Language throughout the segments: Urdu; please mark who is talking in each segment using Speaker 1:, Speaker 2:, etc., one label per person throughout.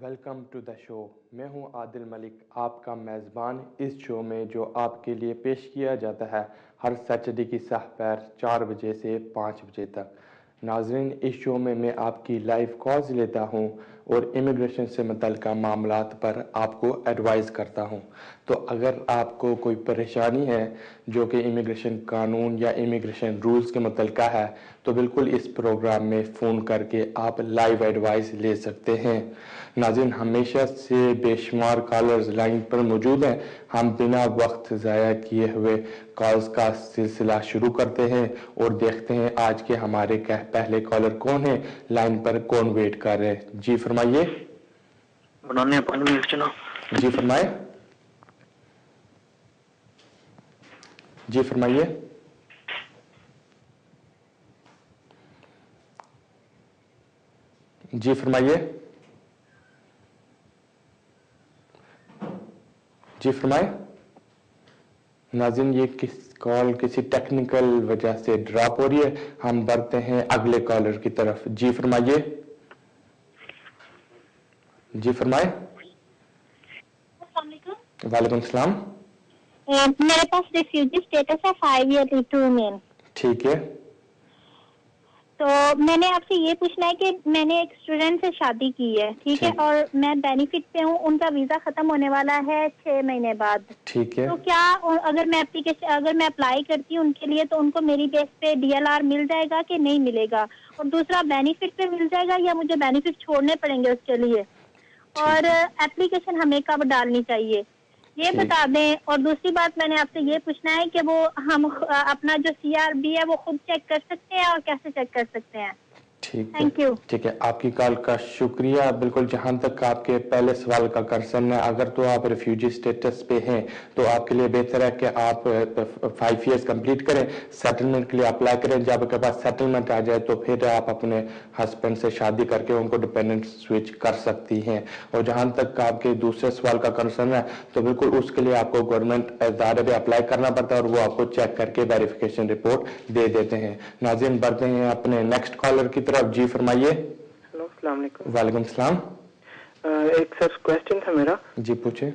Speaker 1: ویلکم ٹو دا شو. میں ہوں عادل ملک، آپ کا میزبان اس شو میں، جو آپ کے لیے پیش کیا جاتا ہے ہر سیٹرڈے کی سہ پیر 4 بجے سے 5 بجے تک. ناظرین، اس شو میں آپ کی لائیو کالز لیتا ہوں اور امیگریشن سے متعلقہ معاملات پر آپ کو ایڈوائز کرتا ہوں. تو اگر آپ کو کوئی پریشانی ہے جو کہ امیگریشن قانون یا امیگریشن رولز کے متعلقہ ہے، تو بالکل اس پروگرام میں فون کر کے آپ لائیو ایڈوائز لے سکتے ہیں. ناظرین، ہمیشہ سے بے شمار کالرز لائن پر موجود ہیں. ہم بنا وقت ضائع کیے ہوئے کالز کا سلسلہ شروع کرتے ہیں اور دیکھتے ہیں آج کے ہمارے پہلے کالر کون ہیں، لائن پر کون ویٹ کر رہے. جی فرمائیے. جی فرمائے. جی فرمائیے. جی فرمائیے. جی فرمائے. ناظرین، یہ کال کسی ٹیکنیکل وجہ سے ڈراپ ہو رہی ہے. ہم بڑھتے ہیں اگلے کالر کی طرف. جی فرمائیے. جی فرمائے.
Speaker 2: السلام علیکم.
Speaker 1: وعلیکم السلام.
Speaker 2: میرے پاس ریفیوجی اسٹیٹس ہے 5 ایئر ٹو مین.
Speaker 1: ٹھیک ہے.
Speaker 2: تو میں نے آپ سے یہ پوچھنا ہے کہ میں نے ایک اسٹوڈینٹ سے شادی کی ہے، ٹھیک ہے، اور میں بینیفٹ پہ ہوں. ان کا ویزا ختم ہونے والا ہے 6 مہینے بعد.
Speaker 1: ٹھیک ہے.
Speaker 2: تو کیا اگر میں اپلائی کرتی ہوں ان کے لیے، تو ان کو میری بیس پہ DLR مل جائے گا کہ نہیں ملے گا؟ اور دوسرا، بینیفٹ پہ مل جائے گا یا مجھے بینیفٹ چھوڑنے پڑیں گے اس کے لیے؟ اور اپلیکیشن ہمیں کب ڈالنی چاہیے یہ بتا دیں. اور دوسری بات میں نے آپ سے یہ پوچھنا ہے کہ وہ ہم اپنا جو CRB ہے وہ خود چیک کر سکتے ہیں اور کیسے چیک کر سکتے ہیں؟
Speaker 1: ٹھیک ہے.
Speaker 2: Thank you.
Speaker 1: ٹھیک ہے، آپ کی کال کا شکریہ. بالکل، جہاں تک آپ کے پہلے سوال کا کنسرن ہے، اگر تو آپ ریفیوجی سٹیٹس پہ ہیں تو آپ کے لیے بہتر ہے کہ آپ 5 ایئرس کمپلیٹ کریں، سیٹلمنٹ کے لیے اپلائی کریں. جب آپ کے پاس سیٹلمنٹ آ جائے تو پھر آپ اپنے ہسبینڈ سے شادی کر کے ان کو ڈپینڈنٹ سوئچ کر سکتی ہیں. اور جہاں تک آپ کے دوسرے سوال کا کنسرن ہے، تو بالکل اس کے لیے آپ کو گورنمنٹ ادارے پہ اپلائی کرنا پڑتا ہے اور وہ آپ کو چیک کر کے ویریفیکیشن رپورٹ دے دیتے ہیں. ناظرین، بڑھتے ہیں اپنے نیکسٹ کالر کی طرف. جی فرمائیے.
Speaker 3: ہلو، السلام علیکم.
Speaker 1: وعلیکم السلام.
Speaker 3: ایک سر کوشچن تھا میرا.
Speaker 1: جی پوچھیں.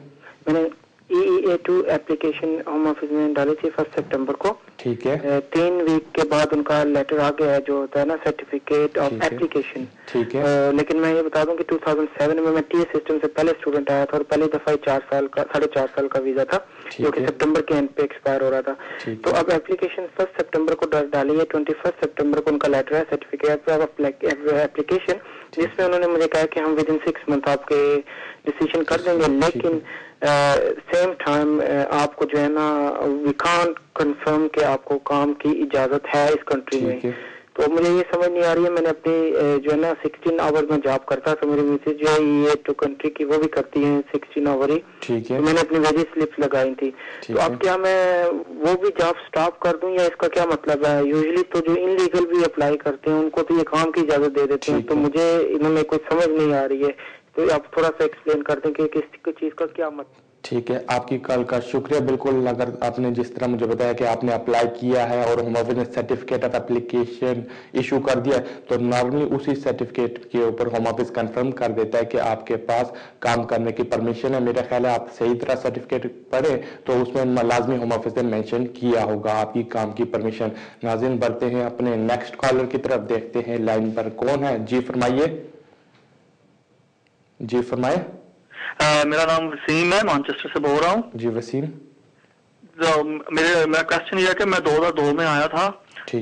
Speaker 3: میں نے EEA2 اپلیکیشن ہوم آفس میں ڈالی تھی 1 سپٹمبر کو.
Speaker 1: ٹھیک ہے.
Speaker 3: 3 ویک کے بعد ان کا لیٹر آ گیا ہے جو ہوتا ہے نا سرٹیفکیٹ آف اپلیکیشن.
Speaker 1: ٹھیک ہے.
Speaker 3: لیکن میں یہ بتا دوں کہ 2007 میں TS سسٹم سے پہلے اسٹوڈنٹ آیا تھا اور پہلی دفعہ 4.5 سال کا ویزا تھا جو کہ سپٹمبر کے اینڈ پہ ایکسپائر ہو رہا تھا. تو اب اپلیکیشن 1 سپٹمبر کو ڈالی ہے. 21 سپٹمبر کو ان کا لیٹر ہے سرٹیفکیٹ آف اپلیکیشن، جس میں انہوں نے مجھے کہا کہ ہم ود ان 6 منتھ آپ کے ڈیسیژن کر دیں گے. لیکن سیم ٹائم آپ کو جو ہے نا وی کانٹ کنفرم کہ آپ کو کام کی اجازت ہے اس کنٹری میں. تو مجھے یہ سمجھ نہیں آ رہی ہے. میں نے اپنی جو ہے نا 16 آور میں جاب کرتا تو میری مسز جو ہے یہ ٹو کنٹری کی وہ بھی کرتی ہیں 16 آور ہی. تو میں نے اپنی ویجز سلپس لگائی تھی. تو اب کیا میں وہ بھی جاب سٹاپ کر دوں یا اس کا کیا مطلب ہے؟ یوزلی تو جو ان لیگل بھی اپلائی کرتے ہیں ان کو تو یہ کام کی اجازت دے دیتے ہیں. تو مجھے انہوں نے کچھ سمجھ نہیں آ رہی ہے. تو آپ تھوڑا سا ایکسپلین کر دیں کہ کس چیز کا کیا مطلب.
Speaker 1: ٹھیک ہے، آپ کی کال کا شکریہ. بالکل، اگر آپ نے جس طرح مجھے بتایا کہ آپ نے اپلائی کیا ہے اور ہوم آفس نے سرٹیفکیٹ آف اپلیکیشن ایشو کر دیا، تو نارملی اسی سرٹیفکیٹ کے اوپر ہوم آفس کنفرم کر دیتا ہے کہ آپ کے پاس کام کرنے کی پرمیشن ہے. میرا خیال ہے آپ صحیح طرح سرٹیفکیٹ پڑھیں تو اس میں لازمی ہوم آفس نے مینشن کیا ہوگا آپ کی کام کی پرمیشن. ناظرین، بڑھتے ہیں اپنے نیکسٹ کالر کی طرف. دیکھتے ہیں لائن پر کون ہے. جی فرمائیے. جی فرمائے.
Speaker 4: میرا نام وسیم ہے، مانچسٹر سے بول رہا ہوں.
Speaker 1: جی وسیم.
Speaker 4: میرا کوشچن یہ ہے کہ میں 2002 میں آیا تھا،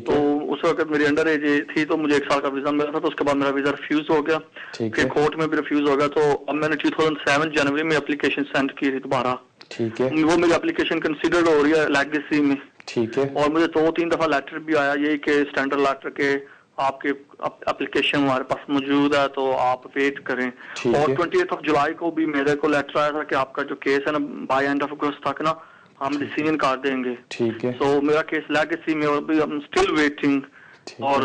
Speaker 4: تو اس وقت میری انڈر ایج تھی تو مجھے 1 سال کا ویزا ملا تھا. تو اس کے بعد میرا ویزا ریفیوز ہو گیا، پھر کورٹ میں بھی ریفیوز ہو گیا. تو اب میں نے 2007 جنوری میں اپلیکیشن سینڈ کی تھی دوبارہ.
Speaker 1: ٹھیک ہے.
Speaker 4: وہ میری اپلیکیشن کنسیڈرڈ ہو رہی ہے لیگیسی میں.
Speaker 1: ٹھیک ہے.
Speaker 4: اور مجھے 2-3 دفعہ لیٹر بھی آیا یہی کہ اسٹینڈرڈ لیٹر کے آپ کے اپلیکیشن ہمارے پاس موجود ہے تو آپ ویٹ کریں. اور 28 جولائی کو بھی میرے کو لیٹر آیا تھا کہ آپ کا جو کیس ہے نا بائی اینڈ آف اگست تک نا ہم ڈیسیژن کر دیں گے.
Speaker 1: ٹھیک ہے.
Speaker 4: سو میرا کیس لیگیسی میں اور بھی ہم اسٹل ویٹنگ. اور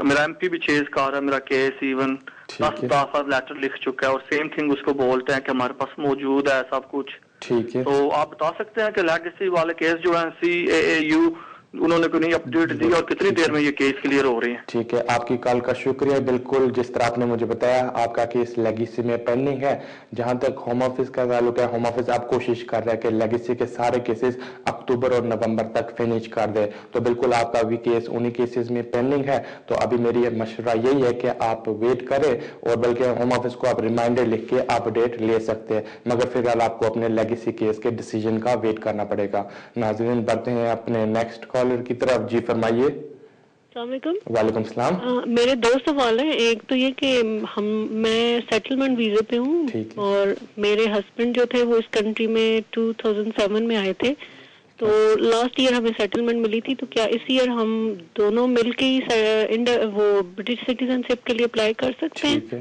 Speaker 4: میرا MP بھی چیز کر رہا ہے میرا کیس. ایون 10 لیٹر لکھ چکا ہے اور سیم تھنگ اس کو بولتے ہیں کہ ہمارے پاس موجود ہے سب کچھ.
Speaker 1: ٹھیک ہے.
Speaker 4: تو آپ بتا سکتے ہیں کہ لیگیسی والے کیس جو ہیں CAAU انہوں نے کوئی نہیں اپڈیٹ دی اور کتنی دیر میں یہ کیس کلیئر ہو رہی ہے؟
Speaker 1: ٹھیک ہے, آپ کی کال کا شکریہ. بالکل جس طرح آپ نے مجھے بتایا آپ کا کیس لیگیسی میں پینڈنگ ہے. جہاں تک ہوم آفس کا تعلق ہے, ہوم آفس آپ کوشش کر رہے ہیں کہ لیگیسی کے سارے کیسز اکتوبر اور نومبر تک فنش کر دے, تو بالکل آپ کا بھی کیس انہی کیسز میں پینڈنگ ہے. تو ابھی میری مشورہ یہی ہے کہ آپ ویٹ کریں, اور بلکہ ہوم آفس کو آپ ریمائنڈر لکھ کے اپڈیٹ لے سکتے ہیں, مگر فی الحال آپ کو اپنے لیگیسی کیس کے ڈیسیجن کا ویٹ کرنا پڑے گا. ناظرین بڑھتے ہیں اپنے نیکسٹ کالر کی طرف. جی فرمائیے.
Speaker 5: السلام علیکم.
Speaker 1: وعلیکم السلام.
Speaker 5: میرے دو سوال ہیں. ایک تو یہ کہ میں سیٹلمنٹ ویزے پہ ہوں, اور میرے ہسبینڈ جو تھے وہ اس کنٹری میں 2007 میں آئے تھے, تو لاسٹ ایئر ہمیں سیٹلمنٹ ملی تھی. تو کیا اس ایئر ہم دونوں مل کے ہی وہ برٹش سٹیزن شپ کے لیے اپلائی کر سکتے ہیں؟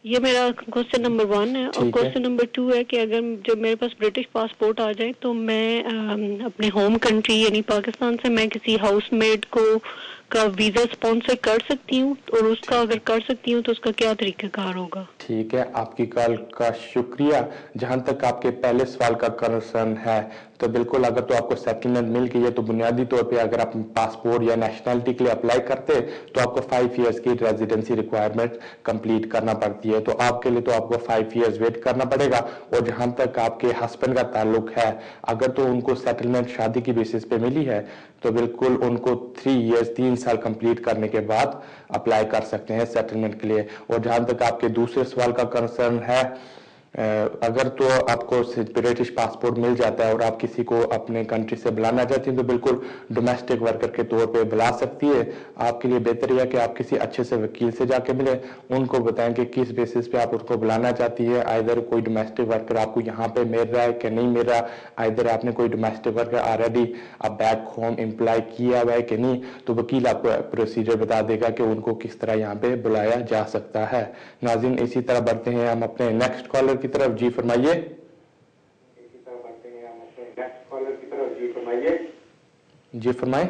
Speaker 5: یہ میرا کوشچن نمبر 1 ہے. اور کوشچن نمبر 2 ہے کہ اگر جب میرے پاس برٹش پاسپورٹ آ جائے تو میں اپنے ہوم کنٹری یعنی پاکستان سے میں کسی ہاؤس میٹ کو کا ویزا اسپانسر کر سکتی ہوں, اور اس کا اگر کر سکتی ہوں تو اس کا کیا طریقہ کار ہوگا؟
Speaker 1: ٹھیک ہے, آپ کی کال کا شکریہ. جہاں تک آپ کے پہلے سوال کا کنسرن ہے تو بالکل اگر تو آپ کو سیٹلمنٹ مل گئی ہے تو بنیادی طور پہ اگر آپ پاسپورٹ یا نیشنلٹی کے لیے اپلائی کرتے تو آپ کو 5 ایئرس کی ریزیڈنسی ریکوائرمنٹ کمپلیٹ کرنا پڑتی ہے. تو آپ کے لیے تو آپ کو 5 ایئرس ویٹ کرنا پڑے گا. اور جہاں تک آپ کے ہسبینڈ کا تعلق ہے, اگر تو ان کو سیٹلمنٹ شادی کی بیسس پہ ملی ہے تو بالکل ان کو 3 ایئرس 3 سال کمپلیٹ کرنے کے بعد اپلائی کر سکتے ہیں سیٹلمنٹ کے لیے. اور جہاں تک آپ کے دوسرے سوال کا کنسرن ہے, اگر تو آپ کو برٹش پاسپورٹ مل جاتا ہے اور آپ کسی کو اپنے کنٹری سے بلانا چاہتی ہیں تو بالکل ڈومیسٹک ورکر کے طور پہ بلا سکتی ہے. آپ کے لیے بہتر یہ ہے کہ آپ کسی اچھے سے وکیل سے جا کے ملیں, ان کو بتائیں کہ کس بیسس پہ آپ اس کو بلانا چاہتی ہے. آئدر کوئی ڈومیسٹک ورکر آپ کو یہاں پہ مل رہا ہے کہ نہیں مل رہا, آئدر آپ نے کوئی ڈومیسٹک ورکر آلریڈی آپ بیک ہوم امپلائی کیا ہوا ہے کہ نہیں, تو وکیل آپ کو پروسیجر بتا دے گا کہ ان کو کس طرح یہاں پہ بلایا جا سکتا ہے. ناظرین اسی طرح بڑھتے ہیں ہم اپنے نیکسٹ کالر کی طرف. جی فرمائیے. جی فرمائیں.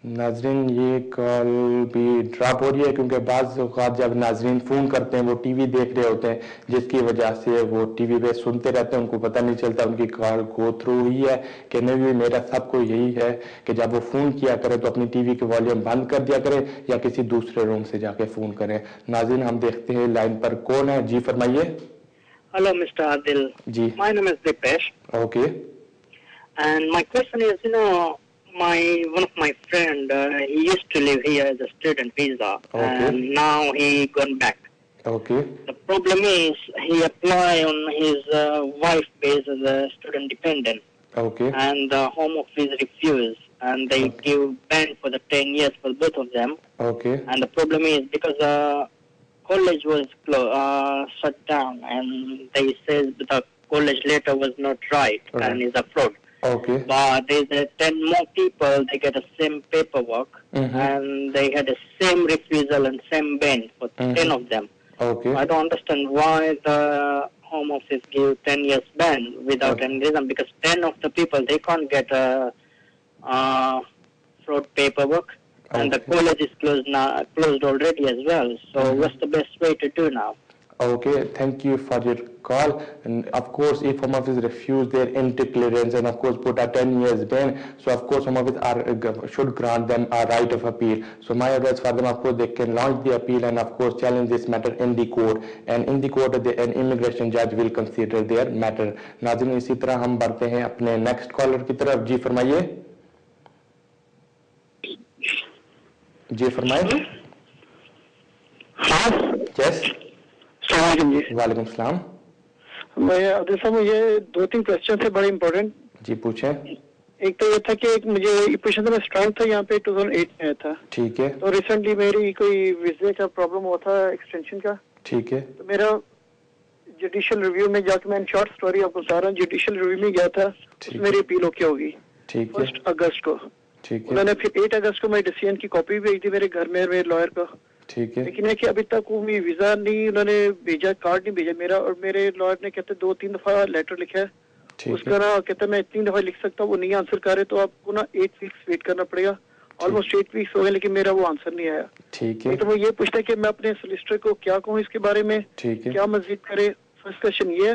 Speaker 1: ناظرین یہ کال بھی ڈراپ ہو رہی ہے کیونکہ بعض اوقات جب ناظرین فون کرتے ہیں وہ ٹی وی دیکھ رہے ہوتے ہیں, جس کی وجہ سے وہ ٹی وی پہ سنتے رہتے ہیں, ان کو پتہ نہیں چلتا ان کی کال گو تھرو ہوئی ہے کہ نہیں. میرا سب کو یہی ہے کہ جب وہ فون کیا کرے تو اپنی ٹی وی کے والیوم بند کر دیا کرے یا کسی دوسرے روم سے جا کے فون کریں. ناظرین ہم دیکھتے ہیں لائن پر کون ہے. جی فرمائیے.
Speaker 6: Hello, Mr. Adil.
Speaker 1: G.
Speaker 6: My name is Dipesh.
Speaker 1: Okay.
Speaker 6: And my question is, one of my friend, he used to live here as a student visa, and now he gone back.
Speaker 1: Okay.
Speaker 6: The problem is he apply on his wife base as a student dependent.
Speaker 1: Okay.
Speaker 6: And the home office refused, and they give ban for the 10 years for both of them.
Speaker 1: Okay.
Speaker 6: And the problem is because college was shut down, and they said the college letter was not right and is a fraud.
Speaker 1: Okay.
Speaker 6: But there's 10 more people, they get the same paperwork, and they had the same refusal and same ban for 10 of them.
Speaker 1: Okay.
Speaker 6: I don't understand why the Home Office give 10 years ban without any reason, because 10 of the people, they can't get a fraud paperwork, and the college is closed already as well. So what's the best way to do now?
Speaker 1: Okay, thank you for your call. And of course, if Home Office refuse their entry clearance and of course put a 10 years ban, so of course Home Office should grant them a right of appeal. So my advice for them, of course, they can launch the appeal and of course challenge this matter in the court. And in the court, an immigration judge will consider their matter. ناظرین اسی طرح ہم بڑھتے ہیں اپنے نیکسٹ کالر کی طرف. جی فرمائیے. جی فرمائیں.
Speaker 7: ہاں.
Speaker 1: یس.
Speaker 7: السلام علیکم. جی
Speaker 1: وعلیکم السلام.
Speaker 7: عبدال صاحب مجھے 2-3 کوشچن تھے بڑے امپورٹنٹ.
Speaker 1: جی پوچھیں.
Speaker 7: ایک تو یہ تھا کہ مجھے پوچھنا تھا, میں اسٹوڈنٹ تھا یہاں پہ 2008 میں آیا تھا.
Speaker 1: ٹھیک ہے.
Speaker 7: تو ریسنٹلی میری کوئی ویزے کا پرابلم ہوا تھا ایکسٹینشن کا.
Speaker 1: ٹھیک ہے.
Speaker 7: تو میرا جوڈیشل ریویو میں جا کے, میں شارٹ سٹوری آپ کو بتا رہا ہوں, جوڈیشل ریویو میں گیا تھا, اس میری اپیل اوکے ہوگی 1 اگست کو. انہوں نے پھر 8 اگست کو میری ڈیسیژن کی کاپی بھیج دی میرے گھر میں میرے لائر کو.
Speaker 1: ٹھیک ہے.
Speaker 7: لیکن ہے کہ ابھی تک کوئی ویزا نہیں انہوں نے بھیجا, کارڈ نہیں بھیجا میرا. اور میرے لائر نے کہتے 2-3 دفعہ لیٹر لکھا ہے, اس کا نا کہتا ہے میں اتنی دفعہ لکھ سکتا ہوں, وہ نہیں آنسر کر رہے, تو آپ کو نا 8 ویکس ویٹ کرنا پڑے گا. آلموسٹ 8 ویکس ہو گئے لیکن میرا وہ آنسر نہیں آیا.
Speaker 1: ٹھیک ہے.
Speaker 7: تو وہ یہ پوچھتا ہے کہ میں اپنے سولسٹر کو کیا کہوں اس کے بارے میں, کیا مزید کرے. فرسٹ کویشچن یہ ہے.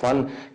Speaker 7: 1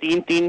Speaker 8: 3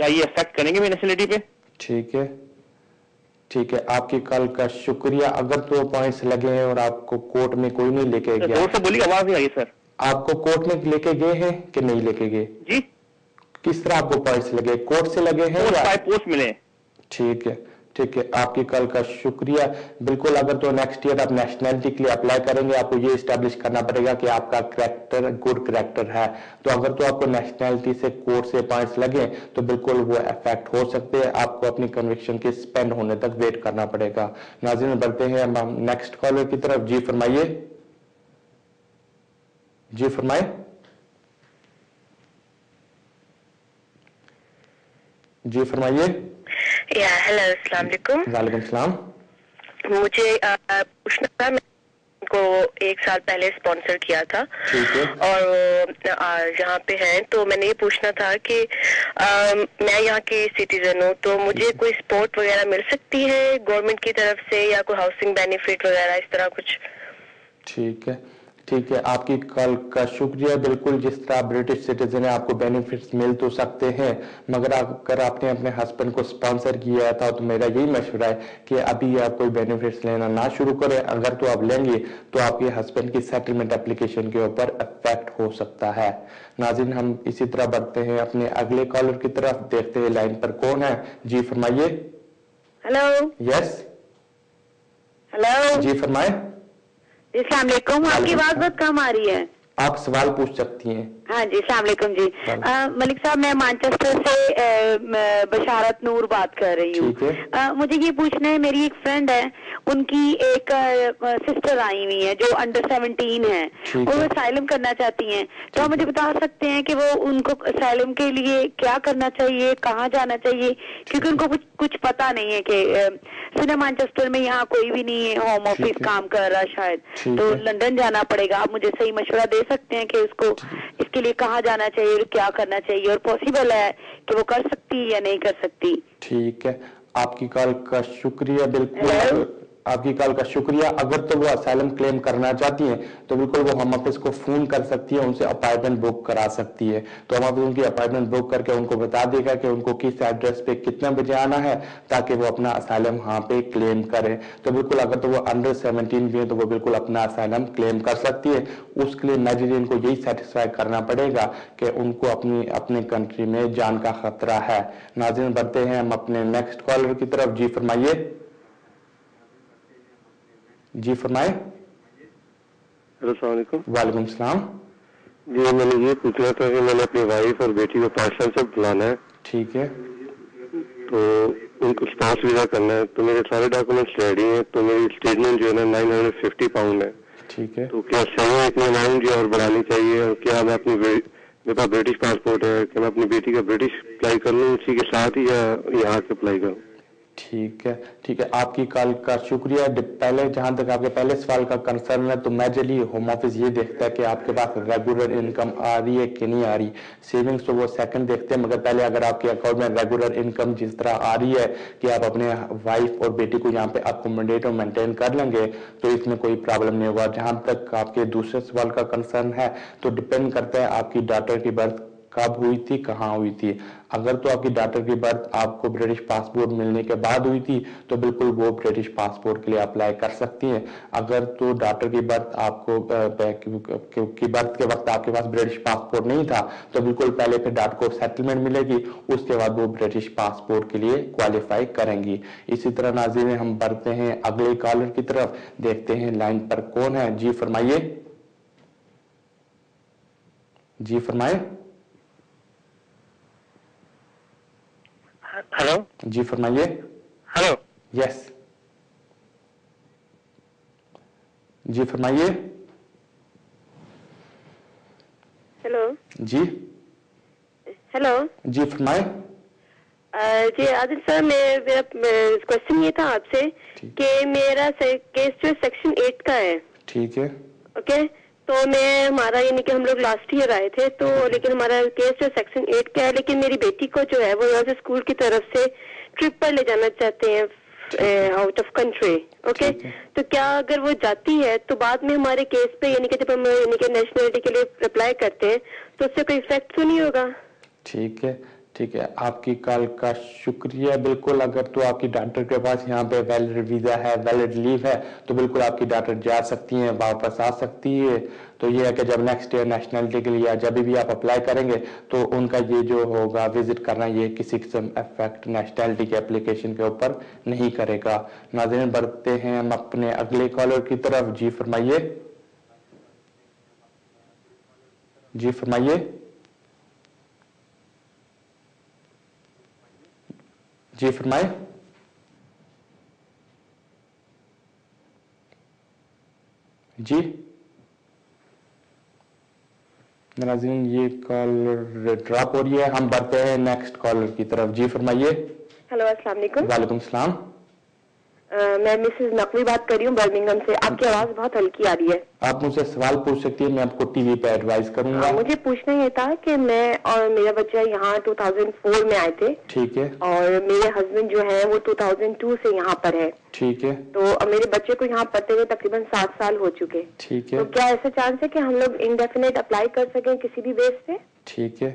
Speaker 8: کیا یہ افیکٹ کریں گے میری نیشنلٹی پہ؟
Speaker 1: ٹھیک ہے ٹھیک ہے، آپ کی کال کا شکریہ. اگر تو پوائنٹس لگے ہیں اور آپ کو کورٹ میں کوئی نہیں لے کے گیا،
Speaker 8: زور سے بولیے، آواز نہیں آئی سر.
Speaker 1: آپ کو کورٹ میں لے کے گئے ہیں کہ نہیں لے کے گئے؟
Speaker 8: جی
Speaker 1: کس طرح آپ کو پوائنٹس لگے؟ کورٹ سے لگے ہیں یا
Speaker 8: پوسٹ ملے؟
Speaker 1: ٹھیک ہے ٹھیک ہے، آپ کی کال کا شکریہ. بالکل، اگر تو نیکسٹ ایئر آپ نیشنلٹی کے لیے اپلائی کریں گے، آپ کو یہ اسٹیبلش کرنا پڑے گا کہ آپ کا کریکٹر گڈ کریکٹر ہے. تو اگر تو آپ کو نیشنلٹی سے کورٹ سے پوائنٹس لگے تو بالکل وہ افیکٹ ہو سکتے ہیں. آپ کو اپنی کنوکشن کے سپینڈ ہونے تک ویٹ کرنا پڑے گا. ناظرین بڑھتے ہیں ہم نیکسٹ کالر کی طرف. جی فرمائیے. جی فرمائے. جی فرمائیے.
Speaker 9: ہیلو، السلام علیکم.
Speaker 1: وعلیکم السلام.
Speaker 9: مجھے پوچھنا تھا، میں کو 1 سال پہلے اسپانسر کیا تھا اور یہاں پہ ہیں، تو میں نے یہ پوچھنا تھا کہ میں یہاں کی سٹیزن ہوں، تو مجھے کوئی سپورٹ وغیرہ مل سکتی ہے گورنمنٹ کی طرف سے، یا کوئی ہاؤسنگ بینیفٹ وغیرہ اس طرح کچھ؟
Speaker 1: ٹھیک ہے ٹھیک ہے، آپ کی کال کا شکریہ. بالکل، جس طرح برٹش سٹیزن ہے آپ کو بینیفٹس مل تو سکتے ہیں، مگر اگر آپ نے اپنے ہسبینڈ کو سپانسر کیا تھا تو میرا یہی مشورہ ہے کہ ابھی آپ کوئی بینیفٹس لینا نہ شروع کریں. اگر تو آپ لیں گے تو آپ کے ہسبینڈ کی سیٹلمنٹ اپلیکیشن کے اوپر افیکٹ ہو سکتا ہے. ناظرین ہم اسی طرح بڑھتے ہیں اپنے اگلے کالر کی طرف. دیکھتے ہیں لائن پر کون ہے. جی فرمائیے.
Speaker 9: ہیلو.
Speaker 1: یس.
Speaker 9: ہیلو.
Speaker 1: جی فرمائے.
Speaker 9: السلام علیکم. آپ کی آواز بہت کم آ رہی ہے.
Speaker 1: آپ سوال پوچھ سکتی ہیں.
Speaker 9: ہاں جی، السلام علیکم. جی ملک صاحب، میں مانچسٹر سے بشارت نور بات کر رہی ہوں. مجھے یہ پوچھنا ہے، میری ایک فرینڈ ہے، ان کی ایک سسٹر آئی ہوئی ہے جو انڈر 17 ہے، وہ اسائلم کرنا چاہتی ہیں. تو آپ مجھے بتا سکتے ہیں کہ وہ ان کو اسائلم کے لیے کیا کرنا چاہیے، کہاں جانا چاہیے؟ کیونکہ ان کو کچھ پتا نہیں ہے کہ سنا مانچسٹر میں یہاں کوئی بھی نہیں ہے، ہوم آفس کام کر رہا شاید، تو لندن جانا پڑے گا. آپ مجھے صحیح مشورہ دے سکتے ہیں کہ اس کو اس کے لیے کہاں جانا چاہیے اور کیا کرنا چاہیے، اور پاسبل ہے کہ وہ کر سکتی یا نہیں کر سکتی؟
Speaker 1: ٹھیک ہے، آپ کی کال کا شکریہ. بالکل آپ کی کال کا شکریہ. اگر تو وہ اسائلم کلیم کرنا چاہتی ہیں تو بالکل وہ ہوم آفس کو فون کر سکتی ہے، ان سے اپائنٹمنٹ بک کرا سکتی ہے. تو ہم ان کی اپائنٹمنٹ بک کر کے ان کو بتا دے گا کہ ان کو کس ایڈریس پہ کتنے بجے آنا ہے تاکہ وہ اپنا اسائلم وہاں پہ کلیم کریں. تو بالکل اگر تو وہ انڈر 17 بھی ہے تو وہ بالکل اپنا اسائلم کلیم کر سکتی ہے. اس کے لیے نائجیرین کو یہی سیٹسفائی کرنا پڑے گا کہ ان کو اپنے کنٹری میں جان کا خطرہ ہے. ناظرین بڑھتے ہیں ہم اپنے نیکسٹ کالر کی طرف. جی فرمائیے. جی فرمائے.
Speaker 10: السلام علیکم.
Speaker 1: وعلیکم السلام.
Speaker 10: جی میں نے یہ پوچھنا تھا کہ میں نے اپنی وائف اور بیٹی کو پاکستان سے بلانا ہے.
Speaker 1: ٹھیک ہے.
Speaker 10: تو ان کو اسپاؤس ویزا کرنا ہے، تو میرے سارے ڈاکومنٹس ریڈی ہیں، تو میری اسٹیٹمنٹ جو ہے نا 950 پاؤنڈ ہے.
Speaker 1: ٹھیک ہے.
Speaker 10: تو کیا صحیح ہے اتنی اماؤنٹ جو اور بڑھانی چاہیے؟ اور کیا میں اپنی میرے پاس برٹش پاسپورٹ ہے کہ میں اپنی بیٹی کا برٹش اپلائی کر لوں اسی کے ساتھ ہی، یا یہاں کے اپلائی کروں؟
Speaker 1: ٹھیک ہے ٹھیک ہے، آپ کی کال کا شکریہ. پہلے جہاں تک آپ کے پہلے سوال کا کنسرن ہے تو میجرلی ہوم آفس یہ دیکھتا ہے کہ آپ کے پاس ریگولر انکم آ رہی ہے کہ نہیں آ رہی. سیونگز تو وہ سیکنڈ دیکھتے ہیں، مگر پہلے اگر آپ کے اکاؤنٹ میں ریگولر انکم جس طرح آ رہی ہے کہ آپ اپنے وائف اور بیٹی کو یہاں پہ اکوموڈیٹ اور مینٹین کر لیں گے تو اس میں کوئی پرابلم نہیں ہوگا. جہاں تک آپ کے دوسرے سوال کا کنسرن ہے تو ڈپینڈ کرتا ہے آپ کی ڈاٹر کی برتھ کب ہوئی تھی، کہاں ہوئی تھی. اگر تو آپ کی ڈاٹر کی برتھ آپ کو برٹش پاسپورٹ ملنے کے بعد ہوئی تھی تو بالکل وہ برٹش پاسپورٹ کے لیے اپلائی کر سکتی ہیں. اگر تو ڈاٹر کی برتھ آپ کو کی برتھ کے وقت آپ کے پاس برٹش پاسپورٹ نہیں تھا تو بالکل پہلے پھر ڈاٹر کو سیٹلمنٹ ملے گی، اس کے بعد وہ برٹش پاسپورٹ کے لیے کوالیفائی کریں گی. اسی طرح ناظرین ہم بڑھتے ہیں اگلے کالر کی طرف. دیکھتے ہیں لائن پر کون ہے. جی فرمائیے. جی فرمائے.
Speaker 8: ہلو.
Speaker 1: جی فرمائیے.
Speaker 8: ہلو.
Speaker 1: یس. جی فرمائیے.
Speaker 9: ہیلو.
Speaker 1: جی.
Speaker 9: ہیلو.
Speaker 1: جی فرمائے.
Speaker 9: جی عادل صاحب، میرا کوشچن یہ تھا آپ سے کہ میرا کیس جو سیکشن 8 کا ہے.
Speaker 1: ٹھیک ہے.
Speaker 9: اوکے. تو ہمارا یعنی کہ ہم لوگ لاسٹ ایئر آئے تھے، تو لیکن ہمارا کیس جو سیکشن 8 کا ہے، لیکن میری بیٹی کو جو ہے وہ یہاں سے اسکول کی طرف سے ٹرپ پر لے جانا چاہتے ہیں آؤٹ آف کنٹری. اوکے. تو کیا اگر وہ جاتی ہے تو بعد میں ہمارے کیس پہ یعنی کہ جب ہم یعنی کہ نیشنلٹی کے لیے اپلائی کرتے ہیں تو اس سے کوئی افیکٹ تو نہیں ہوگا؟
Speaker 1: ٹھیک ہے ٹھیک ہے, آپ کی کال کا شکریہ. بالکل اگر تو آپ کی ڈاکٹر کے پاس یہاں پہ ویلڈ ویزا ہے, ویلڈ لیو ہے, تو بالکل آپ کی ڈاکٹر جا سکتی ہیں, واپس آ سکتی ہے. تو یہ ہے کہ جب نیکسٹ ایئر نیشنلٹی کے لیے جب بھی آپ اپلائی کریں گے تو ان کا یہ جو ہوگا وزٹ کرنا, یہ کسی قسم افیکٹ نیشنلٹی کے اپلیکیشن کے اوپر نہیں کرے گا. ناظرین بڑھتے ہیں ہم اپنے اگلے کالر کی طرف. جی فرمائیے. جی فرمائیے. جی فرمائے. جی ناظرین یہ کال ڈراپ ہو رہی ہے, ہم بڑھتے ہیں نیکسٹ کالر کی طرف. جی فرمائیے.
Speaker 11: ہیلو السلام علیکم.
Speaker 1: وعلیکم السلام.
Speaker 11: میں مسز نقوی بات کر رہی ہوں برمنگھم سے. آپ کی آواز بہت ہلکی آ رہی ہے.
Speaker 1: آپ مجھ سے سوال پوچھ سکتی ہیں, میں آپ کو ٹی وی پہ ایڈوائز کروں گا.
Speaker 11: مجھے پوچھنا یہ تھا کہ میں اور میرا بچہ یہاں 2004 میں آئے تھے.
Speaker 1: ٹھیک ہے.
Speaker 11: اور میرے ہسبینڈ جو ہیں وہ 2002 سے یہاں پر ہے.
Speaker 1: ٹھیک ہے.
Speaker 11: تو میرے بچے کو یہاں پڑھتے ہوئے تقریباً 7 سال ہو چکے.
Speaker 1: ٹھیک ہے.
Speaker 11: تو کیا ایسا چانس ہے کہ ہم لوگ انڈیفینیٹ اپلائی کر سکیں کسی بھی بیس پہ؟
Speaker 1: ٹھیک ہے.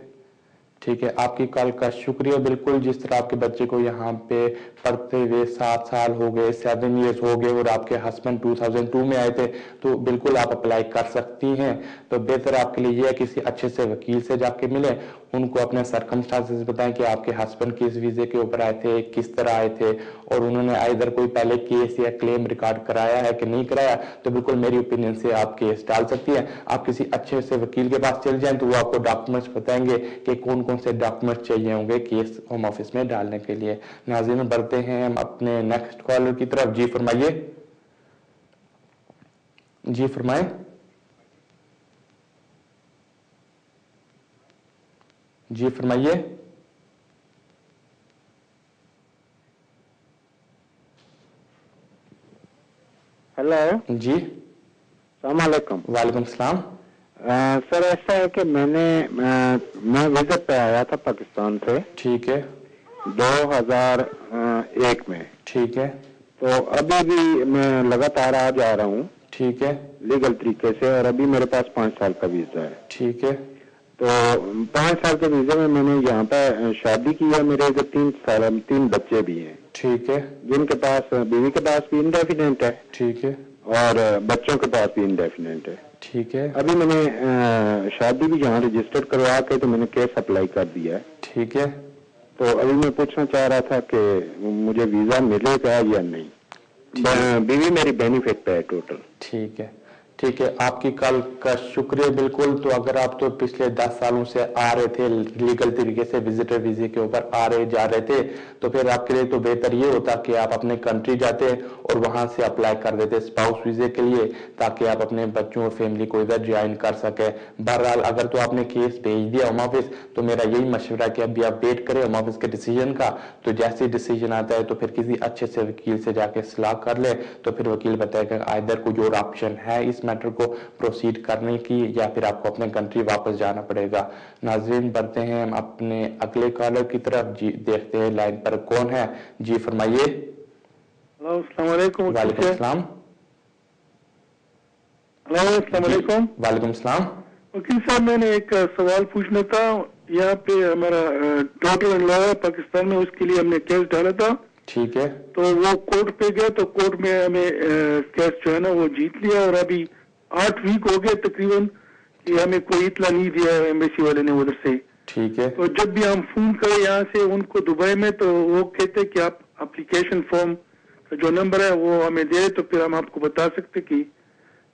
Speaker 1: ٹھیک ہے, آپ کی کال کا شکریہ. بالکل جس طرح آپ کے بچے کو یہاں پہ پڑھتے ہوئے 7 سال ہو گئے, 7 ایئرس ہو گئے, اور آپ کے ہسبینڈ 2002 میں آئے تھے, تو بالکل آپ اپلائی کر سکتی ہیں. تو بہتر آپ کے لیے یہ ہے کسی اچھے سے وکیل سے جا کے ملیں, ان کو اپنے سرکمسٹانسز بتائیں کہ آپ کے ہسبینڈ کس ویزے کے اوپر آئے تھے, کس طرح آئے تھے, اور انہوں نے ادھر کوئی پہلے کیس یا کلیم ریکارڈ کرایا ہے کہ نہیں کرایا. تو بالکل میری اوپینین سے آپ کیس ڈال سکتی ہیں. آپ کسی اچھے سے وکیل کے پاس چل جائیں تو وہ آپ کو ڈاکومنٹس بتائیں گے کہ کون کون سے ڈاکومنٹ چاہیے ہوں گے کیس ہوم آفس میں ڈالنے کے لیے. ناظرین بڑھتے ہیں ہم اپنے نیکسٹ کالر کی طرف. جی فرمائیے. جی فرمائیں. جی فرمائیے.
Speaker 12: ہیلو.
Speaker 1: جی
Speaker 12: السلام علیکم.
Speaker 1: وعلیکم السلام.
Speaker 12: سر ایسا ہے کہ میں وزٹ پہ آیا تھا پاکستان سے.
Speaker 1: ٹھیک ہے.
Speaker 12: 2001 میں.
Speaker 1: ٹھیک ہے.
Speaker 12: تو ابھی بھی میں لگاتار آ جا رہا ہوں.
Speaker 1: ٹھیک ہے.
Speaker 12: لیگل طریقے سے, اور ابھی میرے پاس 5 سال کا ویزا ہے.
Speaker 1: ٹھیک ہے.
Speaker 12: تو 5 سال کے ویزے میں نے یہاں پہ شادی کی ہے. میرے ادھر 3 بچے بھی ہیں.
Speaker 1: ٹھیک ہے.
Speaker 12: جن کے پاس, بیوی کے پاس بھی انڈیفینٹ ہے.
Speaker 1: ٹھیک ہے.
Speaker 12: اور بچوں کے پاس بھی انڈیفینٹ ہے.
Speaker 1: ٹھیک ہے.
Speaker 12: ابھی میں نے شادی بھی یہاں رجسٹر کروا کے تو میں نے کیس اپلائی کر دیا ہے.
Speaker 1: ٹھیک ہے.
Speaker 12: تو ابھی میں پوچھنا چاہ رہا تھا کہ مجھے ویزا ملے گا یا نہیں. بیوی میری بینیفٹ پہ ہے ٹوٹل.
Speaker 1: ٹھیک ہے. ٹھیک ہے, آپ کی کال کا شکریہ. بالکل, تو اگر آپ تو پچھلے 10 سالوں سے آ رہے تھے لیگل طریقے سے وزٹر ویزے کے اوپر آ رہے جا رہے تھے, تو پھر آپ کے لیے تو بہتر یہ ہوتا کہ آپ اپنے کنٹری جاتے اور وہاں سے اپلائی کر دیتے اسپاؤس ویزے کے لیے, تاکہ آپ اپنے بچوں اور فیملی کو ادھر جوائن کر سکیں. بہرحال اگر تو آپ نے کیس بھیج دیا ہوم آفس, تو میرا یہی مشورہ ہے کہ ابھی آپ ویٹ کریں ہوم آفس کے ڈیسیجن کا. تو جیسے ڈیسیجن آتا ہے تو پھر کسی اچھے سے وکیل سے جا کے صلاح کر لے, تو پھر وکیل بتائے گا ادھر کوئی اور آپشن ہے اس میٹر کو پروسیڈ کرنے کی, یا پھر آپ کو اپنے کنٹری واپس جانا پڑے گا. ناظرین بڑھتے ہیں ہم اپنے اگلے کالر کی طرف. جی دیکھتے ہیں لائن پر کون ہے. جی فرمائیے.
Speaker 13: ہلو السلام علیکم.
Speaker 1: وعلیکم السلام.
Speaker 13: ہلو السلام علیکم.
Speaker 1: وعلیکم السلام.
Speaker 13: وکیل صاحب میں نے ایک سوال پوچھنا تھا. یہاں پہ ہمارا ڈاٹر ان لا ہے پاکستان میں, اس کے لیے ہم نے کیس ڈالا تھا.
Speaker 1: ٹھیک ہے.
Speaker 13: تو وہ کورٹ پہ گیا, تو کورٹ میں ہمیں کیس جو ہے نا وہ جیت لیا, اور ابھی 8 ویک ہو گئے تقریباً کہ ہمیں کوئی اطلاع نہیں دیا ایمبیسی والے نے ادھر سے.
Speaker 1: ٹھیک ہے.
Speaker 13: تو جب بھی ہم فون کریں یہاں سے ان کو دبئی میں, تو وہ کہتے کہ آپ اپلیکیشن فارم کا جو نمبر ہے وہ ہمیں دے, تو پھر ہم آپ کو بتا سکتے کہ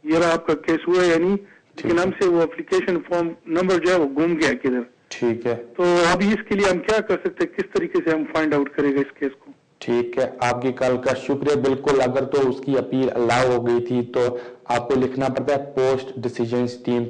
Speaker 13: یہ رہا آپ کا کیس ہوا یا نہیں. لیکن ہم سے وہ اپلیکیشن فارم نمبر جو ہے وہ گم گیا کدھر.
Speaker 1: ٹھیک ہے.
Speaker 13: تو ابھی اس کے لیے ہم کیا کر سکتے, کس طریقے سے ہم فائنڈ آؤٹ کریں گے اس کیس کو؟
Speaker 1: ٹھیک ہے, آپ کی کال کا شکریہ. بالکل اگر تو اس کی اپیل الاؤ ہو گئی تھی تو آپ کو لکھنا پڑتا ہے پوسٹ ڈیسیجن ٹیم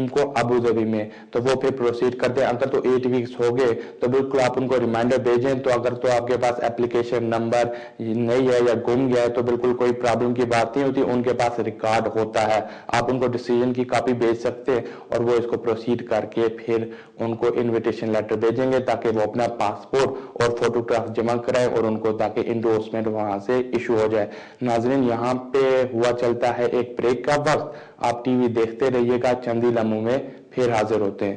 Speaker 1: کو ابو ظبی میں, تو وہ پھر پروسیڈ کرتے ہیں. اگر تو 8 ویکس ہو گئے تو بالکل آپ ان کو ریمائنڈر بھیجیں. تو اگر تو آپ کے پاس اپلیکیشن نمبر نہیں ہے یا گم گیا ہے تو بالکل کوئی پرابلم کی بات نہیں ہوتی, ان کے پاس ریکارڈ ہوتا ہے. آپ ان کو ڈیسیجن کی کاپی بھیج سکتے اور وہ اس کو پروسیڈ کر کے پھر ان کو انویٹیشن لیٹر بھیجیں گے, تاکہ وہ اپنا پاسپورٹ اور فوٹوگراف جمع کرائیں, اور ان کو تاکہ انڈورسمنٹ وہاں سے ایشو ہو جائے. ناظرین یہاں پہ ہوا چلتا ہے ایک بریک کا وقت. آپ ٹی وی دیکھتے رہیے گا, چند ہی لمحوں میں پھر حاضر ہوتے ہیں.